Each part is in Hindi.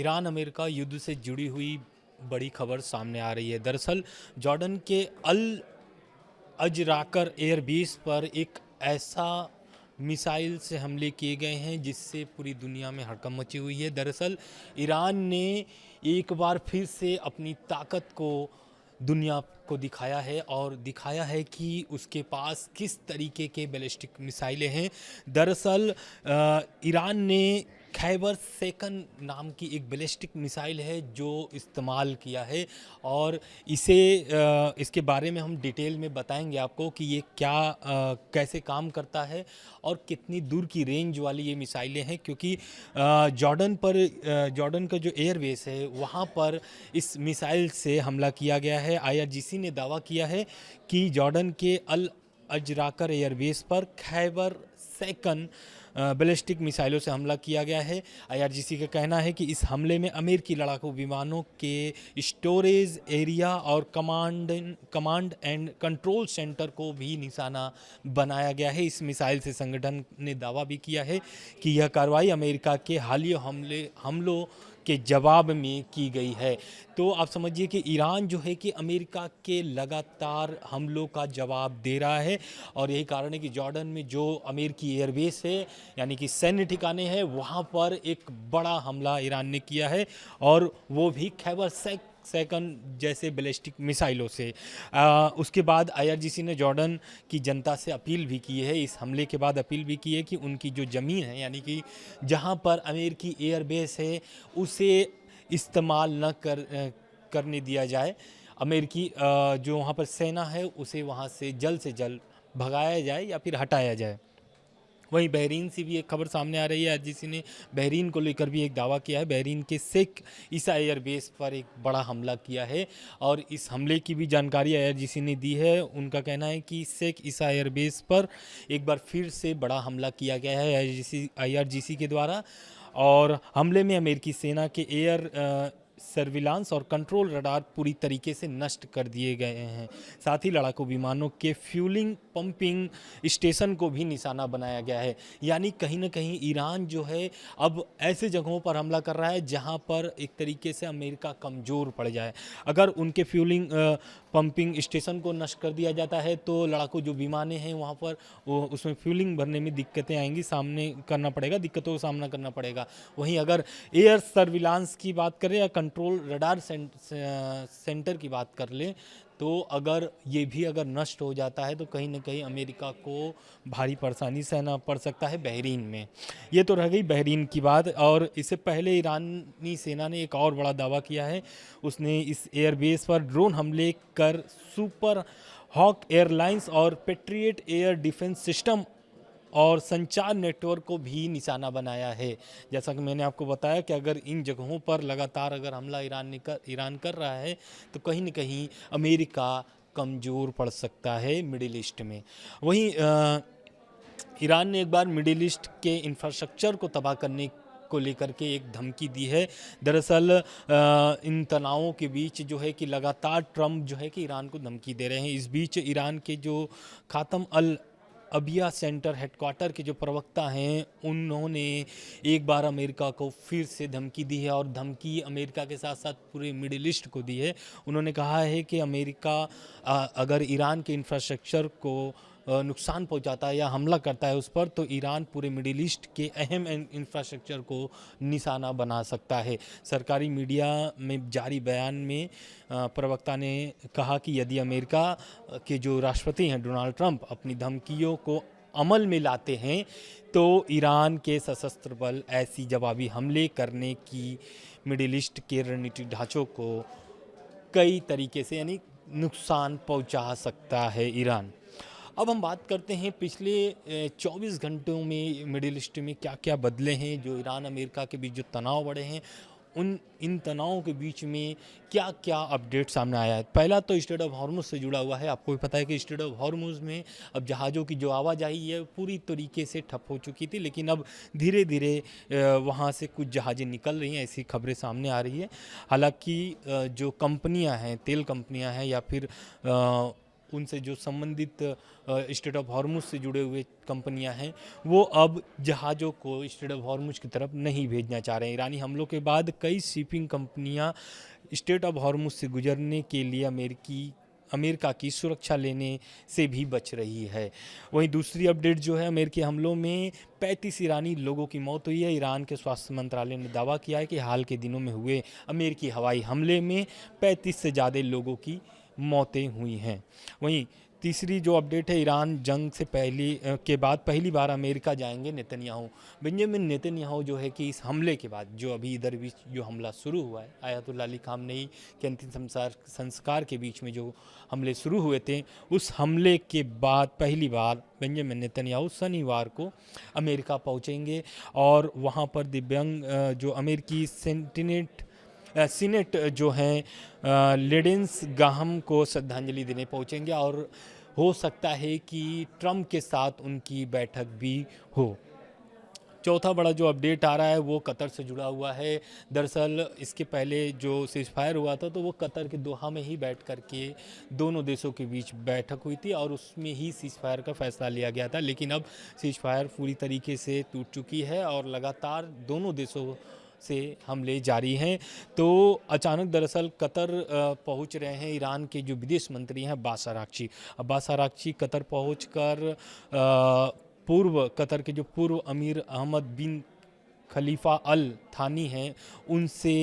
ईरान अमेरिका युद्ध से जुड़ी हुई बड़ी खबर सामने आ रही है। दरअसल जॉर्डन के अल अजराकर एयरबेस पर एक ऐसा मिसाइल से हमले किए गए हैं जिससे पूरी दुनिया में हड़कंप मची हुई है। दरअसल ईरान ने एक बार फिर से अपनी ताकत को दुनिया को दिखाया है और दिखाया है कि उसके पास किस तरीके के बैलिस्टिक मिसाइलें हैं। दरअसल ईरान ने खैबर सेकंड नाम की एक बैलिस्टिक मिसाइल है जो इस्तेमाल किया है और इसके बारे में हम डिटेल में बताएंगे आपको कि ये कैसे काम करता है और कितनी दूर की रेंज वाली ये मिसाइलें हैं, क्योंकि जॉर्डन का जो एयरबेस है वहाँ पर इस मिसाइल से हमला किया गया है। आईआरजीसी ने दावा किया है कि जॉर्डन के अल अजराकर एयरबेस पर खैबर सेकंड बैलिस्टिक मिसाइलों से हमला किया गया है। आईआरजीसी का कहना है कि इस हमले में अमेरिकी लड़ाकू विमानों के स्टोरेज एरिया और कमांड एंड कंट्रोल सेंटर को भी निशाना बनाया गया है। इस मिसाइल से संगठन ने दावा भी किया है कि यह कार्रवाई अमेरिका के हालिया हमलों के जवाब में की गई है। तो आप समझिए कि ईरान जो है कि अमेरिका के लगातार हमलों का जवाब दे रहा है और यही कारण है कि जॉर्डन में जो अमेरिकी एयरबेस है यानी कि सैन्य ठिकाने हैं वहाँ पर एक बड़ा हमला ईरान ने किया है और वो भी खैबर सेकंड जैसे बैलिस्टिक मिसाइलों से। उसके बाद आईआरजीसी ने जॉर्डन की जनता से अपील भी की है, इस हमले के बाद अपील भी की है कि उनकी जो ज़मीन है यानी कि जहां पर अमेरिकी एयरबेस है उसे इस्तेमाल न करने दिया जाए। अमेरिकी जो वहां पर सेना है उसे वहां से जल्द भगाया जाए या फिर हटाया जाए। वहीं बहरीन से भी एक खबर सामने आ रही है। आईआरजीसी ने बहरीन को लेकर भी एक दावा किया है। बहरीन के शेख ईसा एयरबेस पर एक बड़ा हमला किया है और इस हमले की भी जानकारी आईआरजीसी ने दी है। उनका कहना है कि शेख ईसा एयरबेस पर एक बार फिर से बड़ा हमला किया गया है आईआरजीसी के द्वारा और हमले में अमेरिकी सेना के एयर सर्विलांस और कंट्रोल रडार पूरी तरीके से नष्ट कर दिए गए हैं। साथ ही लड़ाकू विमानों के फ्यूलिंग पंपिंग स्टेशन को भी निशाना बनाया गया है। यानी कहीं ना कहीं ईरान जो है अब ऐसे जगहों पर हमला कर रहा है जहां पर एक तरीके से अमेरिका कमज़ोर पड़ जाए। अगर उनके फ्यूलिंग पंपिंग स्टेशन को नष्ट कर दिया जाता है तो लड़ाकू जो विमानें हैं वहाँ पर उसमें फ्यूलिंग भरने में दिक्कतें आएंगी, दिक्कतों का सामना करना पड़ेगा। वहीं अगर एयर सर्विलांस की बात करें या कंट्रोल रडार सेंटर की बात कर लें तो अगर ये भी नष्ट हो जाता है तो कहीं ना कहीं अमेरिका को भारी परेशानी सहना पड़ सकता है बहरीन में। ये तो रह गई बहरीन की बात। और इससे पहले ईरानी सेना ने एक और बड़ा दावा किया है। उसने इस एयरबेस पर ड्रोन हमले कर सुपर हॉक एयरलाइंस और पेट्रियट एयर डिफेंस सिस्टम और संचार नेटवर्क को भी निशाना बनाया है। जैसा कि मैंने आपको बताया कि अगर इन जगहों पर लगातार हमला ईरान कर रहा है तो कहीं न कहीं अमेरिका कमज़ोर पड़ सकता है मिडिल ईस्ट में। वहीं ईरान ने एक बार मिडिल ईस्ट के इंफ्रास्ट्रक्चर को तबाह करने को लेकर के एक धमकी दी है। दरअसल इन तनावों के बीच जो है कि लगातार ट्रंप जो है कि ईरान को धमकी दे रहे हैं। इस बीच ईरान के जो खातम अल अबिया सेंटर हेडक्वार्टर के जो प्रवक्ता हैं उन्होंने एक बार अमेरिका को फिर से धमकी दी है और धमकी अमेरिका के साथ साथ पूरे मिडिल ईस्ट को दी है। उन्होंने कहा है कि अमेरिका अगर ईरान के इंफ्रास्ट्रक्चर को नुकसान पहुंचाता है या हमला करता है उस पर तो ईरान पूरे मिडिल ईस्ट के अहम इंफ्रास्ट्रक्चर को निशाना बना सकता है। सरकारी मीडिया में जारी बयान में प्रवक्ता ने कहा कि यदि अमेरिका के जो राष्ट्रपति हैं डोनाल्ड ट्रंप अपनी धमकियों को अमल में लाते हैं तो ईरान के सशस्त्र बल ऐसी जवाबी हमले करने की मिडिल ईस्ट के रणनीतिक ढांचों को कई तरीके से यानी नुकसान पहुंचा सकता है ईरान। अब हम बात करते हैं पिछले 24 घंटों में मिडिल ईस्ट में क्या क्या बदले हैं। जो ईरान अमेरिका के बीच जो तनाव बढ़े हैं इन तनावों के बीच में क्या क्या अपडेट सामने आया है। पहला तो स्ट्रेट ऑफ हॉर्मुज से जुड़ा हुआ है। आपको भी पता है कि स्ट्रेट ऑफ हॉर्मुज में अब जहाज़ों की जो आवाजाही है पूरी तरीके से ठप हो चुकी थी, लेकिन अब धीरे धीरे वहाँ से कुछ जहाज़ें निकल रही हैं, ऐसी खबरें सामने आ रही है। हालांकि जो कंपनियाँ हैं, तेल कंपनियाँ हैं या फिर उनसे जो संबंधित स्ट्रेट ऑफ हॉर्मुज से जुड़े हुए कंपनियां हैं वो अब जहाज़ों को स्ट्रेट ऑफ हॉर्मुज की तरफ नहीं भेजना चाह रहे हैं। ईरानी हमलों के बाद कई शिपिंग कंपनियां स्ट्रेट ऑफ हॉर्मुज से गुजरने के लिए अमेरिका की सुरक्षा लेने से भी बच रही है। वहीं दूसरी अपडेट जो है, अमेरिकी हमलों में 35 ईरानी लोगों की मौत हुई है। ईरान के स्वास्थ्य मंत्रालय ने दावा किया है कि हाल के दिनों में हुए अमेरिकी हवाई हमले में 35 से ज़्यादा लोगों की मौतें हुई हैं। वहीं तीसरी जो अपडेट है, ईरान जंग से के बाद पहली बार अमेरिका जाएंगे नेतन्याहू। बेंजामिन नेतन्याहू जो है कि इस हमले के बाद जो अभी इधर भी जो हमला शुरू हुआ है, आयतुल्लाह अली खामनेई के अंतिम संस्कार के बीच में जो हमले शुरू हुए थे, उस हमले के बाद पहली बार बेंजामिन नेतन्याहू शनिवार को अमेरिका पहुंचेंगे और वहां पर दिव्यांग जो अमेरिकी सीनेट जो हैं लेडेंस गाहम को श्रद्धांजलि देने पहुंचेंगे और हो सकता है कि ट्रंप के साथ उनकी बैठक भी हो। चौथा बड़ा जो अपडेट आ रहा है वो कतर से जुड़ा हुआ है। दरअसल इसके पहले जो सीज़फायर हुआ था तो वो कतर के दोहा में ही बैठ कर के दोनों देशों के बीच बैठक हुई थी और उसमें ही सीज़फायर का फैसला लिया गया था। लेकिन अब सीज़फायर पूरी तरीके से टूट चुकी है और लगातार दोनों देशों से हमले जारी हैं। तो अचानक दरअसल कतर पहुंच रहे हैं ईरान के जो विदेश मंत्री हैं अब्बास अराक्ची कतर पहुंचकर कतर के जो पूर्व अमीर अहमद बिन खलीफा अल थानी हैं उनसे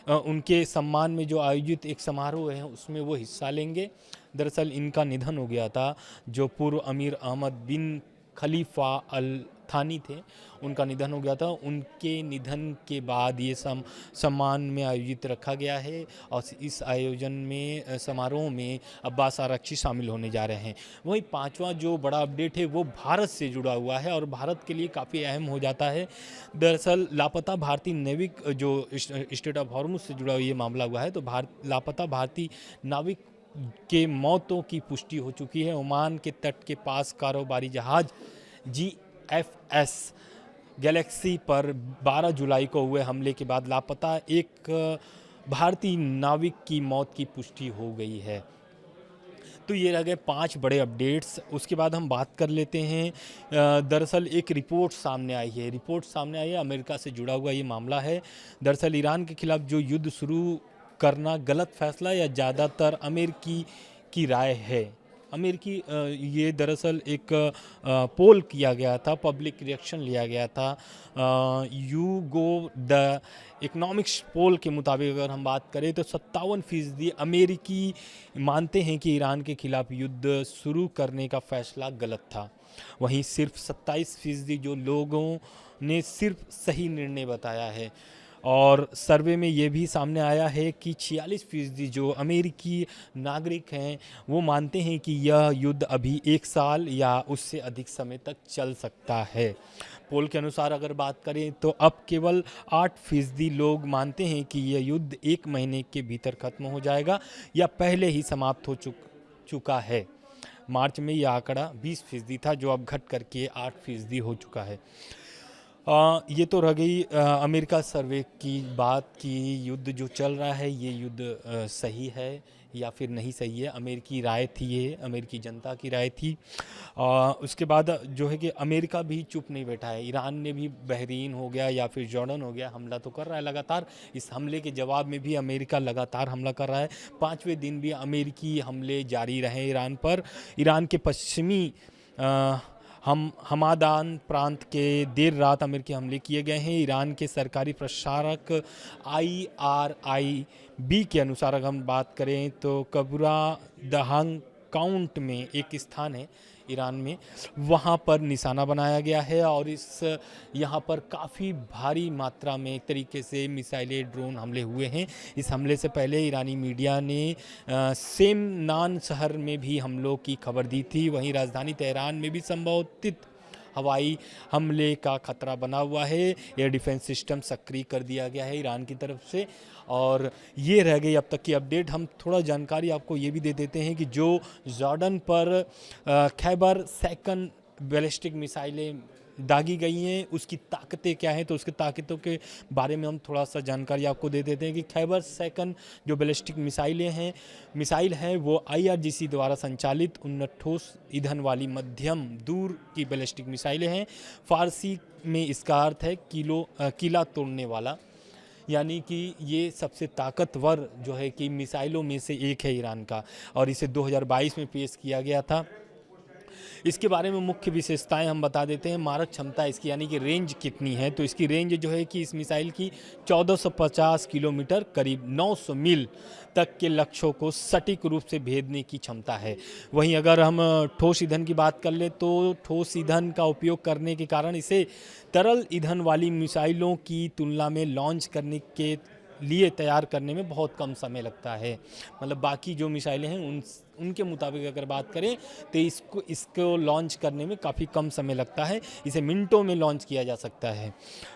उनके सम्मान में जो आयोजित एक समारोह है उसमें वो हिस्सा लेंगे। दरअसल इनका निधन हो गया था, जो पूर्व अमीर अहमद बिन खलीफा अल थानी थे, उनका निधन हो गया था। उनके निधन के बाद ये सम्मान में आयोजित रखा गया है और इस आयोजन में समारोह में अब्बास आरक्ची शामिल होने जा रहे हैं। वहीं पांचवा जो बड़ा अपडेट है वो भारत से जुड़ा हुआ है और भारत के लिए काफ़ी अहम हो जाता है। दरअसल लापता भारतीय नाविक जो स्ट्रेट ऑफ हॉर्मुज से जुड़ा हुआ ये मामला हुआ है, तो लापता भारतीय नाविक के मौतों की पुष्टि हो चुकी है। ओमान के तट के पास कारोबारी जहाज़ GFS गैलेक्सी पर 12 जुलाई को हुए हमले के बाद लापता एक भारतीय नाविक की मौत की पुष्टि हो गई है। तो ये रह गए 5 बड़े अपडेट्स। उसके बाद हम बात कर लेते हैं, दरअसल एक रिपोर्ट सामने आई है अमेरिका से जुड़ा हुआ ये मामला है। दरअसल ईरान के खिलाफ जो युद्ध शुरू करना गलत फैसला या ज़्यादातर अमेरिकी की राय है। ये दरअसल एक पोल किया गया था, पब्लिक रिएक्शन लिया गया था। द इकोनॉमिक्स पोल के मुताबिक अगर हम बात करें तो 57% अमेरिकी मानते हैं कि ईरान के खिलाफ युद्ध शुरू करने का फैसला गलत था। वहीं सिर्फ 27% जो लोगों ने सिर्फ सही निर्णय बताया है। और सर्वे में ये भी सामने आया है कि 46% जो अमेरिकी नागरिक हैं वो मानते हैं कि यह युद्ध अभी 1 साल या उससे अधिक समय तक चल सकता है। पोल के अनुसार अगर बात करें तो अब केवल 8% लोग मानते हैं कि यह युद्ध 1 महीने के भीतर खत्म हो जाएगा या पहले ही समाप्त हो चुका है। मार्च में यह आंकड़ा 20% था, जो अब घट करके 8% हो चुका है। ये तो रह गई अमेरिका सर्वे की बात कि युद्ध जो चल रहा है ये युद्ध सही है या फिर नहीं सही है। अमेरिकी राय थी, ये अमेरिकी जनता की राय थी। उसके बाद जो है कि अमेरिका भी चुप नहीं बैठा है। ईरान ने भी बहरीन हो गया या फिर जॉर्डन हो गया हमला तो कर रहा है लगातार। इस हमले के जवाब में भी अमेरिका लगातार हमला कर रहा है। 5वें दिन भी अमेरिकी हमले जारी रहे ईरान पर। ईरान के पश्चिमी हमादान प्रांत के देर रात अमेरिकी हमले किए गए हैं। ईरान के सरकारी प्रसारक IRIB के अनुसार अगर हम बात करें तो कबूरा दहांग काउंट में एक स्थान है ईरान में, वहाँ पर निशाना बनाया गया है और यहाँ पर काफ़ी भारी मात्रा में एक तरीके से मिसाइलें ड्रोन हमले हुए हैं। इस हमले से पहले ईरानी मीडिया ने सेमनान शहर में भी हमलों की खबर दी थी। वहीं राजधानी तेहरान में भी संभावित हवाई हमले का खतरा बना हुआ है। एयर डिफेंस सिस्टम सक्रिय कर दिया गया है ईरान की तरफ से। और ये रह गई अब तक की अपडेट। हम थोड़ा जानकारी आपको ये भी दे देते हैं कि जो जॉर्डन पर खैबर सेकंड बैलिस्टिक मिसाइलें दागी गई हैं, उसकी ताकतें क्या हैं, तो उसकी ताकतों के बारे में हम थोड़ा सा जानकारी आपको दे देते हैं कि खैबर सेकंड जो बैलिस्टिक मिसाइल है वो IRGC द्वारा संचालित उन्नत ठोस ईंधन वाली मध्यम दूर की बैलिस्टिक मिसाइलें हैं। फारसी में इसका अर्थ है किला तोड़ने वाला, यानी कि ये सबसे ताकतवर जो है कि मिसाइलों में से एक है ईरान का, और इसे 2022 में पेश किया गया था। इसके बारे में मुख्य विशेषताएं हम बता देते हैं। मारक क्षमता इसकी यानी कि रेंज कितनी है, तो इसकी रेंज जो है कि इस मिसाइल की 1450 किलोमीटर करीब 900 मील तक के लक्ष्यों को सटीक रूप से भेदने की क्षमता है। वहीं अगर हम ठोस ईंधन की बात कर ले तो ठोस ईंधन का उपयोग करने के कारण इसे तरल ईंधन वाली मिसाइलों की तुलना में लॉन्च करने के लिए तैयार करने में बहुत कम समय लगता है। मतलब बाकी जो मिसाइलें हैं उनके मुताबिक अगर बात करें तो इसको लॉन्च करने में काफ़ी कम समय लगता है, इसे मिनटों में लॉन्च किया जा सकता है।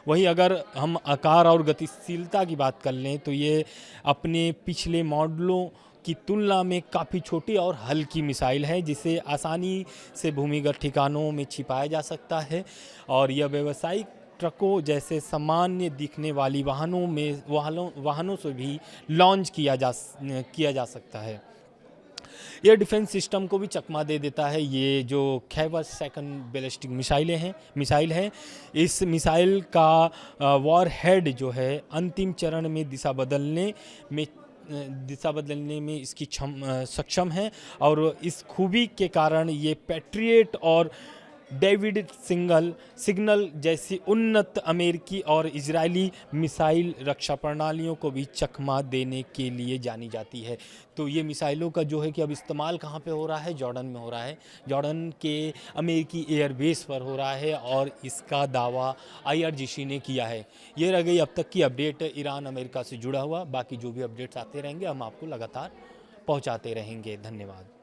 वहीं अगर हम आकार और गतिशीलता की बात कर लें तो ये अपने पिछले मॉडलों की तुलना में काफ़ी छोटी और हल्की मिसाइल है, जिसे आसानी से भूमिगत ठिकानों में छिपाया जा सकता है, और यह व्यावसायिक ट्रकों जैसे सामान्य दिखने वाली वाहनों से भी लॉन्च किया जा सकता है। एयर डिफेंस सिस्टम को भी चकमा दे देता है ये जो खैबर सेकंड बैलिस्टिक मिसाइल है। इस मिसाइल का वॉर हेड जो है अंतिम चरण में दिशा बदलने में इसकी सक्षम है, और इस खूबी के कारण ये पैट्रियट और डेविड सिग्नल जैसी उन्नत अमेरिकी और इजरायली मिसाइल रक्षा प्रणालियों को भी चकमा देने के लिए जानी जाती है। तो ये मिसाइलों का जो है कि अब इस्तेमाल कहाँ पे हो रहा है, जॉर्डन में हो रहा है। जॉर्डन के अमेरिकी एयरबेस पर हो रहा है, और इसका दावा IRGC ने किया है। ये रह गई अब तक की अपडेट ईरान अमेरिका से जुड़ा हुआ। बाकी जो भी अपडेट्स आते रहेंगे हम आपको लगातार पहुँचाते रहेंगे। धन्यवाद।